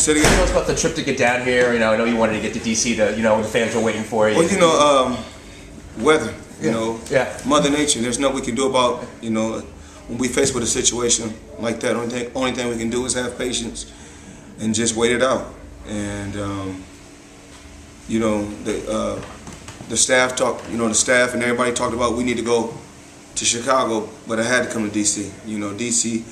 Say it again. Tell us about the trip to get down here. You know, I know you wanted to get to DC to, you know, the fans were waiting for you. Well, you know, weather. You know, yeah. Mother Nature. There's nothing we can do about, you know, when we faced with a situation like that. Only thing we can do is have patience and just wait it out. And you know, the staff talked. You know, the staff and everybody talked about we need to go to Chicago, but I had to come to DC. You know, DC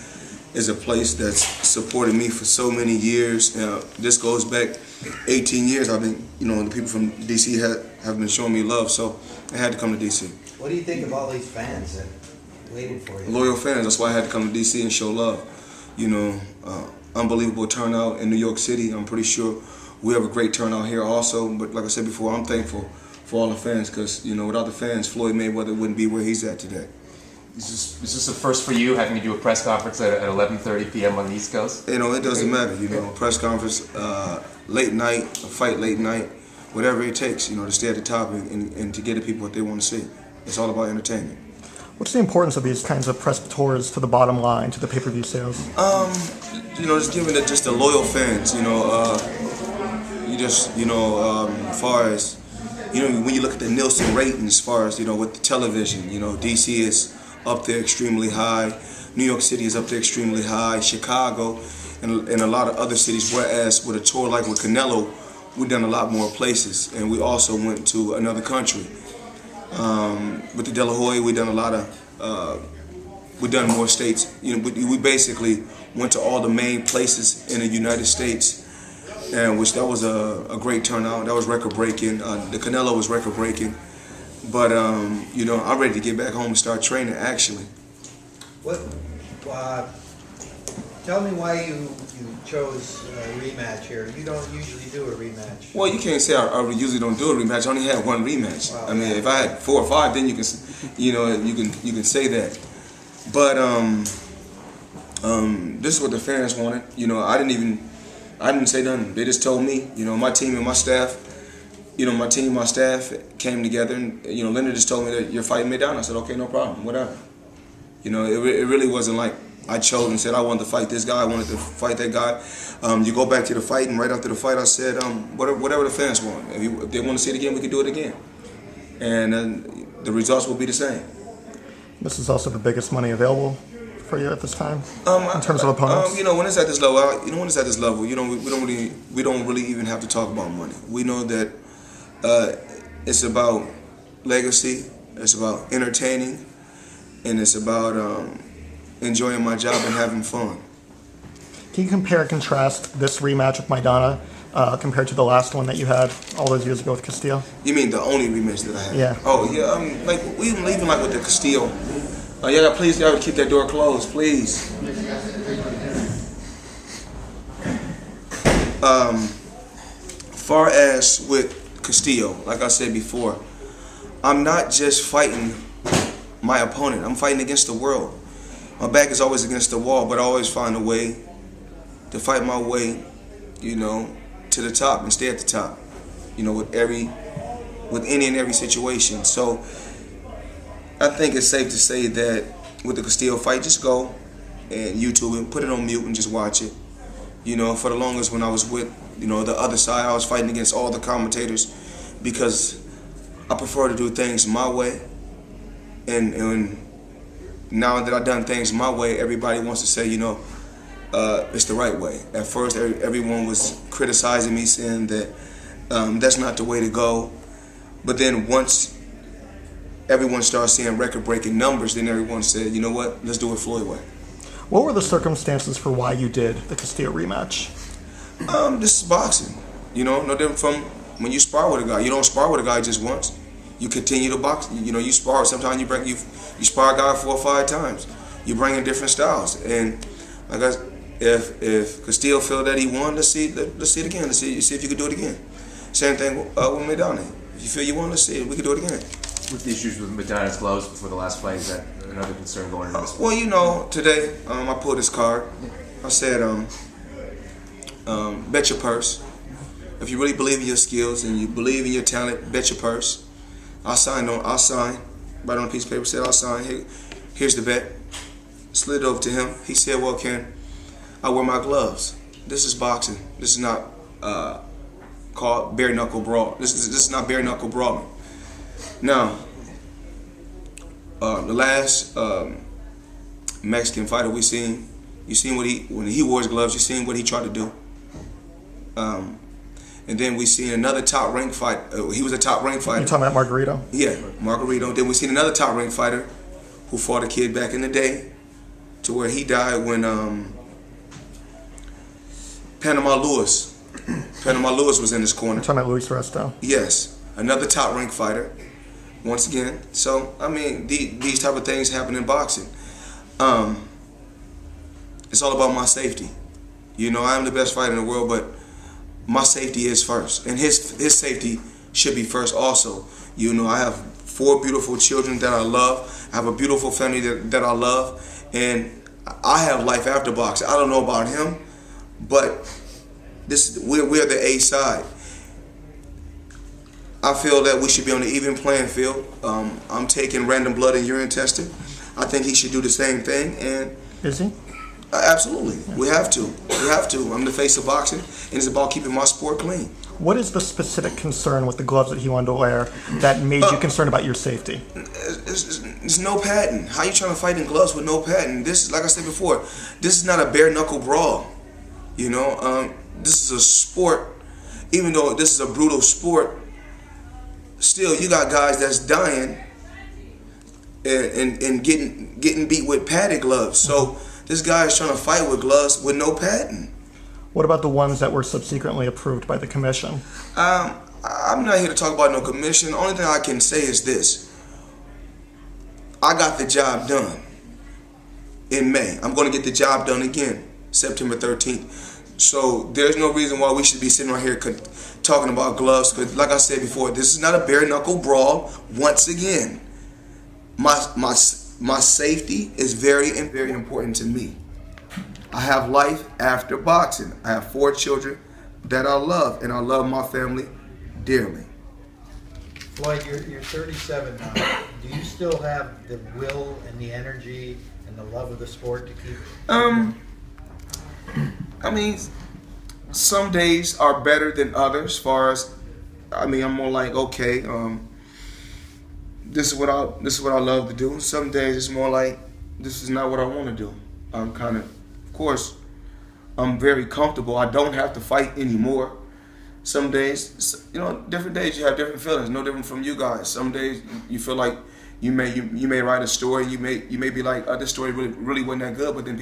is a place that's supported me for so many years. This goes back 18 years. I've been, you know, the people from DC have been showing me love, so I had to come to DC. What do you think of all these fans that waited for you? Loyal fans. That's why I had to come to DC and show love. You know, unbelievable turnout in New York City. I'm pretty sure we have a great turnout here also. But like I said before, I'm thankful for all the fans because, you know, without the fans, Floyd Mayweather wouldn't be where he's at today. Is this a first for you, having to do a press conference at 11:30 p.m. on the East Coast? You know, it doesn't matter. You know, a press conference, late night, a fight late night, whatever it takes, you know, to stay at the top and to get the people what they want to see. It's all about entertainment. What's the importance of these kinds of press tours to the bottom line, to the pay-per-view sales? You know, just giving it just the loyal fans, you know, as far as, you know, when you look at the Nielsen ratings, as far as, you know, with the television, you know, DC is up there extremely high. New York City is up there extremely high. Chicago and a lot of other cities. Whereas with a tour like with Canelo, we've done a lot more places, and we also went to another country. With the De La Hoya, we've done a lot of. We've done more states. You know, we basically went to all the main places in the United States, and which that was a great turnout. That was record breaking. The Canelo was record breaking. But, you know, I'm ready to get back home and start training, actually. Tell me why you chose a rematch here. You don't usually do a rematch. Well, you can't say I usually don't do a rematch. I only had one rematch. Wow. I mean, if I had 4 or 5, then you can, you know, you can say that. But this is what the fans wanted. You know, I didn't say nothing. They just told me. You know, my team and my staff. You know, my team and my staff came together, and, you know, Linda just told me that you're fighting Maidana. I said, okay, no problem, whatever. You know, it really wasn't like I chose and said I wanted to fight this guy, I wanted to fight that guy. You go back to the fight, and right after the fight, I said, whatever the fans want. If they want to see it again, we can do it again. And the results will be the same. This is also the biggest money available for you at this time, in terms of opponents. You know, when it's at this level, you know, we don't really even have to talk about money. We know that it's about legacy, it's about entertaining, and it's about enjoying my job and having fun. Can you compare and contrast this rematch with Maidana compared to the last one that you had all those years ago with Castillo? You mean the only rematch that I had? Yeah. Oh yeah. Like even like with the Castillo. Yeah, please, y'all keep that door closed, please. Far as with Castillo, like I said before, I'm not just fighting my opponent. I'm fighting against the world. My back is always against the wall, but I always find a way to fight my way, you know, to the top and stay at the top. You know, with any and every situation. So I think it's safe to say that with the Castillo fight, just go and YouTube it, put it on mute and just watch it. You know, for the longest when I was with, you know, the other side, I was fighting against all the commentators because I prefer to do things my way. And now that I've done things my way, everybody wants to say, you know, it's the right way. At first, everyone was criticizing me, saying that that's not the way to go. But then once everyone started seeing record-breaking numbers, then everyone said, you know what, let's do it Floyd way. What were the circumstances for why you did the Castillo rematch? This is boxing. You know, no different from when you spar with a guy. You don't spar with a guy just once. You continue to box. You know, you spar. Sometimes you spar a guy 4 or 5 times. You bring in different styles. And like if Castillo felt that he won, let's see it again. Let's see if you can do it again. Same thing with Maidana. If you feel you won, let's see it. We can do it again. With the issues with Maidana's gloves before the last fight, is that another concern going into this? Well, you know, today I pulled this card. I said, bet your purse. If you really believe in your skills and you believe in your talent, bet your purse. I'll sign right on a piece of paper, said I'll sign. Here's the bet. Slid it over to him. He said, well, Ken, I wear my gloves. This is boxing. This is not called bare knuckle brawl. This is not bare knuckle brawling. Now, the last Mexican fighter we seen, you seen when he wore his gloves. You seen what he tried to do. And then we seen another top ranked fight. He was a top ranked fighter. You talking about Margarito? Yeah, Margarito. Then we seen another top ranked fighter who fought a kid back in the day, to where he died when Panama Lewis was in his corner. You're talking about Luis Resto? Yes, another top ranked fighter. Once again, so I mean, these type of things happen in boxing. It's all about my safety. You know, I'm the best fighter in the world, but my safety is first, and his safety should be first also. You know, I have 4 beautiful children that I love. I have a beautiful family that I love, and I have life after boxing. I don't know about him, but we're the A side. I feel that we should be on the even playing field. I'm taking random blood and urine testing. I think he should do the same thing. And is he? Absolutely. We have to. We have to. I'm the face of boxing, and it's about keeping my sport clean. What is the specific concern with the gloves that he wanted to wear that made you concerned about your safety? It's no padding. How you trying to fight in gloves with no padding? This, like I said before, this is not a bare knuckle brawl. You know, this is a sport. Even though this is a brutal sport, still you got guys that's dying and getting beat with padded gloves. So this guy is trying to fight with gloves with no padding. What about the ones that were subsequently approved by the commission? I'm not here to talk about no commission. The only thing I can say is this. I got the job done in May. I'm going to get the job done again, September 13th. So there's no reason why we should be sitting right here talking about gloves. Because like I said before, this is not a bare knuckle brawl. Once again, my safety is very important to me. I have life after boxing. I have 4 children that I love, and I love my family dearly. Floyd, you're 37 now. Do you still have the will and the energy and the love of the sport to keep? I mean, some days are better than others. As far as, I mean, I'm more like, okay, this is what I love to do. Some days it's more like, this is not what I want to do. I'm kind of course, I'm very comfortable. I don't have to fight anymore. Some days, you know, different days you have different feelings. No different from you guys. Some days you feel like you may write a story. You may be like, this story really wasn't that good. But then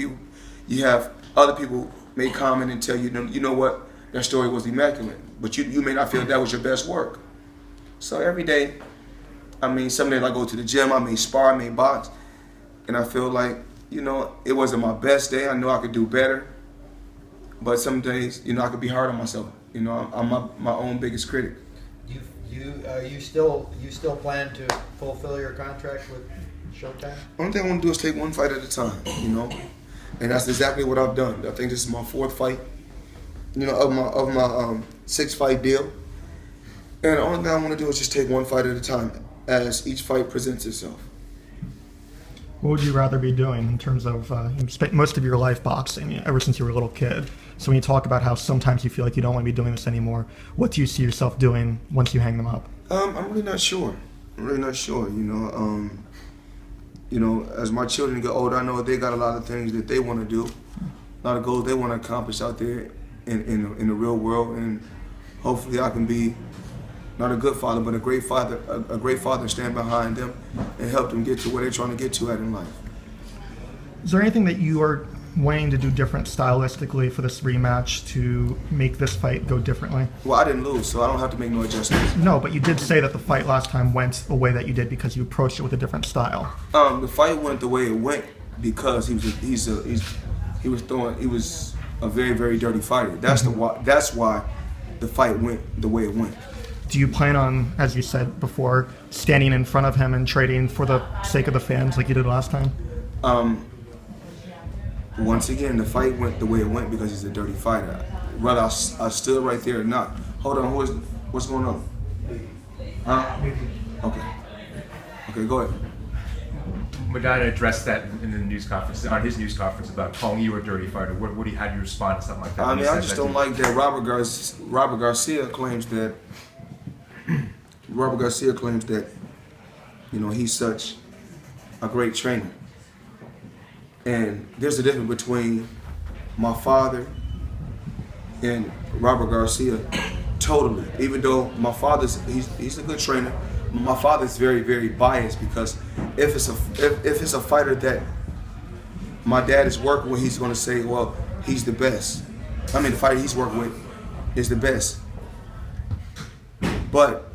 you have other people may comment and tell you, you know what, that story was immaculate. But you may not feel that was your best work. So every day, I mean, some days I go to the gym. I may spar, I may box, and I feel like, you know, it wasn't my best day. I know I could do better. But some days, you know, I could be hard on myself. You know, I'm my own biggest critic. You still plan to fulfill your contract with Showtime? Only thing I want to do is take one fight at a time, you know? And that's exactly what I've done. I think this is my 4th fight, you know, of my 6-fight deal. And the only thing I want to do is just take one fight at a time as each fight presents itself. What would you rather be doing in terms of, you spent most of your life boxing, ever since you were a little kid. So when you talk about how sometimes you feel like you don't want to be doing this anymore, what do you see yourself doing once you hang them up? I'm really not sure. You know, as my children get older, I know they got a lot of things that they want to do, a lot of goals they want to accomplish out there in the real world, and hopefully I can be not a good father, but a great father, stand behind them and help them get to where they're trying to get to in life. Is there anything that you are wanting to do different stylistically for this rematch to make this fight go differently? Well, I didn't lose, so I don't have to make no adjustments. No, but you did say that the fight last time went the way that you did because you approached it with a different style. The fight went the way it went because he was a very, very dirty fighter. That's why the fight went the way it went. Do you plan on, as you said before, standing in front of him and trading for the sake of the fans like you did last time? Once again, the fight went the way it went because he's a dirty fighter. Whether I stood right there or not. Hold on, what's going on? Huh? Okay, go ahead. Maidana addressed that in the news conference, on his news conference about calling you a dirty fighter. How do you respond to something like that? I mean, I just don't like that Robert Garcia claims that he's such a great trainer. And there's a difference between my father and Robert Garcia, totally. Even though my father's he's a good trainer, my father's very, very biased, because if it's a fighter that my dad is working with, he's going to say, well, he's the best. I mean, the fighter he's working with is the best. But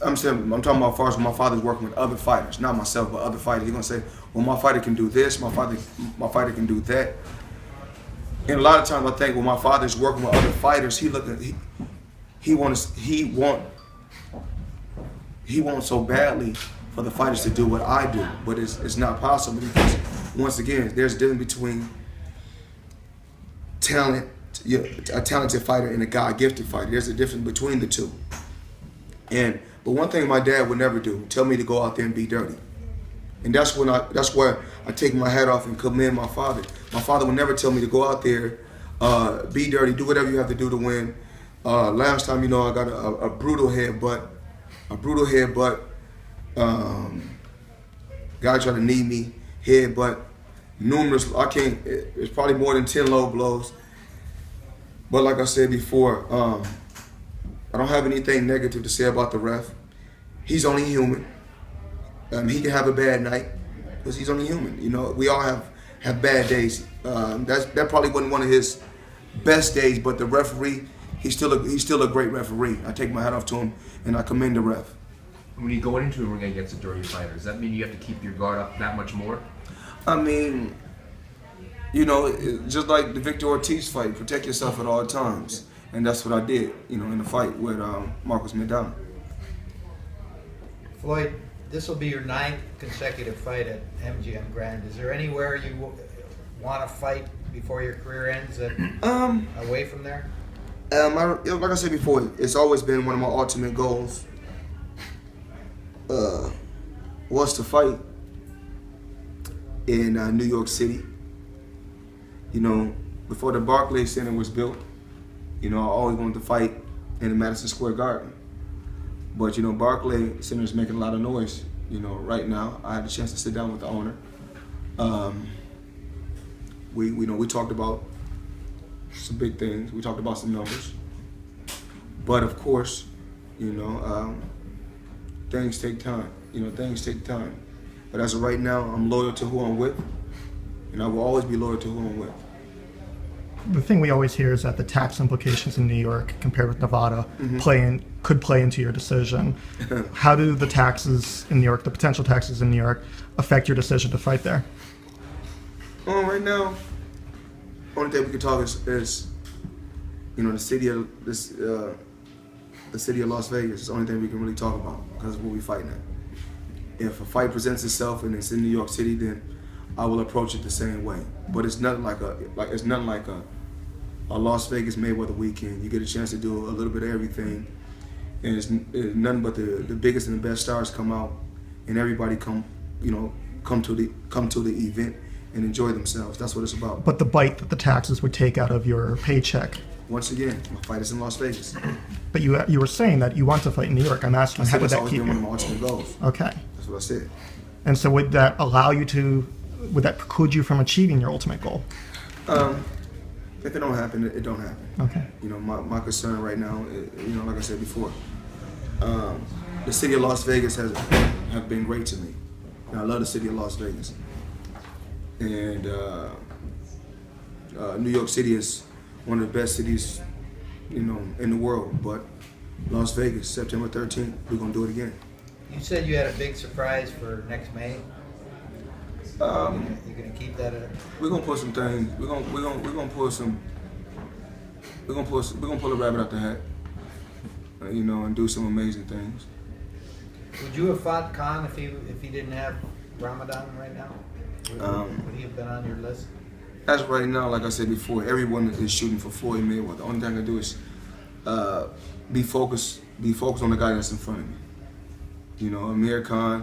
I'm talking about as far as my father's working with other fighters, not myself, but other fighters. He's gonna say, well, my fighter can do this, my fighter can do that. And a lot of times I think when my father's working with other fighters, he wants so badly for the fighters to do what I do, but it's not possible, because once again, there's a difference between a talented fighter and a God-gifted fighter. There's a difference between the two. But one thing my dad would never do, tell me to go out there and be dirty. And that's where I take my hat off and commend my father. My father would never tell me to go out there, be dirty, do whatever you have to do to win. Last time, I got a brutal headbutt. Guy tried to knee me, headbutt, numerous. It's probably more than 10 low blows. But like I said before, I don't have anything negative to say about the ref. He's only human. He can have a bad night, because he's only human. We all have bad days. That probably wasn't one of his best days, but the referee, he's still a great referee. I take my hat off to him, and I commend the ref. When you go into a ring against a dirty fighter, does that mean you have to keep your guard up that much more? I mean, just like the Victor Ortiz fight, protect yourself at all times. And that's what I did, in the fight with Marcos Maidana. Floyd, this will be your 9th consecutive fight at MGM Grand. Is there anywhere you want to fight before your career ends away from there? Like I said before, it's always been one of my ultimate goals was to fight in New York City. Before the Barclays Center was built, I always wanted to fight in the Madison Square Garden. But, Barclays Center is making a lot of noise, right now. I had a chance to sit down with the owner. We talked about some big things. We talked about some numbers. But, of course, things take time. Things take time. But as of right now, I'm loyal to who I'm with, and I will always be loyal to who I'm with. The thing we always hear is that the tax implications in New York compared with Nevada could play into your decision. How do the taxes in New York, the potential taxes in New York, affect your decision to fight there? Right now, only thing we can talk is the city of Las Vegas is the only thing we can really talk about, because of what we're fighting at. If a fight presents itself and it's in New York City, then I will approach it the same way. But it's nothing like a Las Vegas Mayweather weekend. You get a chance to do a little bit of everything, and it's nothing but the biggest and the best stars come out, and everybody come to the event and enjoy themselves. That's what it's about. But the bite that the taxes would take out of your paycheck. Once again, my fight is in Las Vegas. But you were saying that you want to fight in New York. I'm asking, how would that keep you? That's always been one of my ultimate goals. Okay. That's what I said. And so would that preclude you from achieving your ultimate goal? If it don't happen, it don't happen. Okay. My concern right now, like I said before, the city of Las Vegas have been great to me. And I love the city of Las Vegas. And New York City is one of the best cities, in the world. But Las Vegas, September 13th, we're gonna do it again. You said you had a big surprise for next May. You're gonna keep that. We're gonna put some things. We're gonna pull a rabbit out the hat. And do some amazing things. Would you have fought Khan if he didn't have Ramadan right now? Would he have been on your list? As of right now, like I said before, everyone is shooting for Floyd Mayweather. The only thing I can do is be focused on the guy that's in front of me. Amir Khan.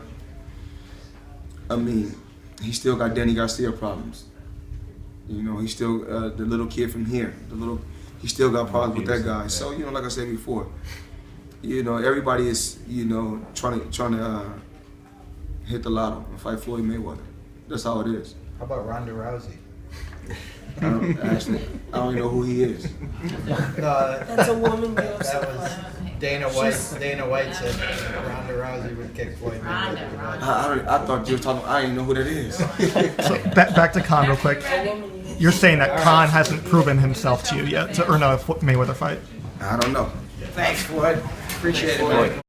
he still got Danny Garcia problems. You know, he still the little kid from here. He still got problems with that guy. So you know, like I said before, you know, everybody is trying to hit the lotto and fight Floyd Mayweather. That's how it is. How about Ronda Rousey? Actually, I don't even know who he is. No, That's a woman. that was Dana White. Dana White said Ronda Rousey would kick Floyd Mayweather. I thought you were talking. I didn't know who that is. So back to Khan real quick. You're saying that Khan hasn't proven himself to you yet to earn a Mayweather fight? I don't know. Thanks, Floyd. Appreciate it, man.